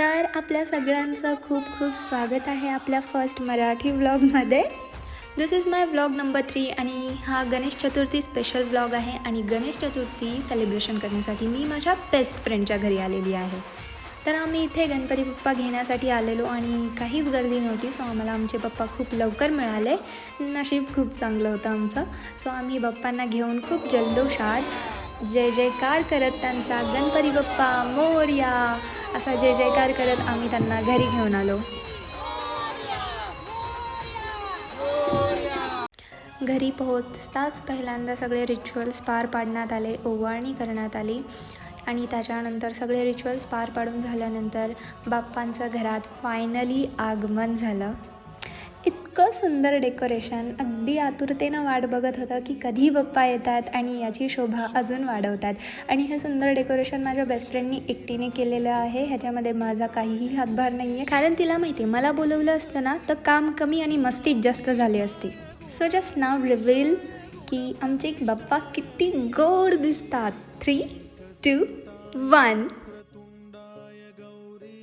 तर आपल्या सगळ्यांचं खूप खूप स्वागत आहे आपल्या फर्स्ट मराठी व्लॉगमध्ये. This is my vlog number 3 आणि हा गणेश चतुर्थी स्पेशल व्लॉग आहे. आणि गणेश चतुर्थी सेलिब्रेशन करण्यासाठी मी माझ्या बेस्ट फ्रेंडच्या घरी आलेली आहे. तर आम्ही इथे गणपती बाप्पा घेण्यासाठी आलेलो आणि काहीच गर्दी नव्हती. सो आम्हाला आमचे पप्पा खूप लवकर मिळाले. नशीब खूप चांगलं होतं आमचं. सो आम्ही बाप्पांना घेऊन खूप जल्लोषात जय जयकार करत त्यांचा गणपती बाप्पा मोरया असा जय जयकार करत आम्ही त्यांना घरी घेऊन आलो. घरी पोहोचताच पहिल्यांदा सगळे रिच्युअल्स पार पाडण्यात आले, ओवाळणी करण्यात आली आणि त्याच्यानंतर सगळे रिच्युअल्स पार पाडून झाल्यानंतर बाप्पांचं घरात फायनली आगमन झालं. इतकं सुंदर डेकोरेशन, अगदी आतुरतेनं वाट बघत होतं की कधी बाप्पा येतात आणि याची शोभा अजून वाढवतात. आणि हे सुंदर डेकोरेशन माझ्या बेस्ट फ्रेंडनी एकटीने केलेलं आहे. ह्याच्यामध्ये माझा काहीही हातभार नाही आहे, कारण तिला माहिती आहे मला बोलवलं असतं ना तर काम कमी आणि मस्तीच जास्त झाली असती. सो जस्ट नाव रिव्हील की आमचे बाप्पा किती गोड दिसतात. 3, 2, 1.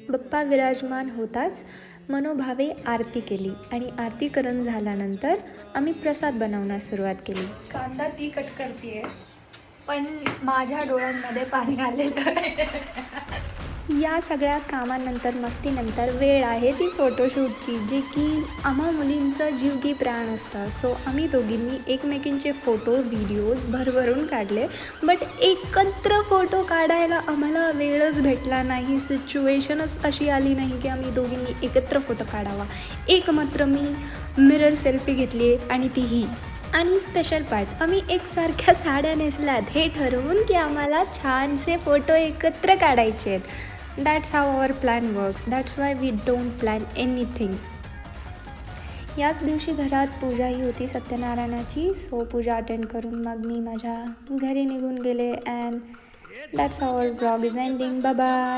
बाप्पा विराजमान होताच मनोभावे आरती केली आणि आरती करून झाल्यानंतर आम्ही प्रसाद बनवण्यास सुरुवात केली. कांदा ती कट करते पण माझ्या डोळ्यांमध्ये पाणी आलेलं आहे. या सगळ्या कामानंतर मस्तीनंतर वेळ आहे ती फोटोशूटची, जे की आम्हा मुलींचं जीव की प्राण असतं. सो आम्ही दोघींनी एकमेकींचे फोटो व्हिडिओज भरभरून काढले, बट एकत्र फोटो काढायला आम्हाला वेळच भेटला नाही. सिच्युएशनच अशी आली नाही की आम्ही दोघींनी एकत्र फोटो काढावा. एक मात्र मी मिरर सेल्फी घेतली आणि तीही. आणि स्पेशल पार्ट, आम्ही एकसारख्या साड्या नेसल्यात हे ठरवून की आम्हाला छानसे फोटो एकत्र काढायचे आहेत. That's how our plan works. That's why we don't plan anything. याच दिवशी घरात पूजाही होती सत्यनारायणाची. सो पूजा अटेंड करून मग मी माझ्या घरी निघून गेले. And that's how our blog is ending. Bye bye.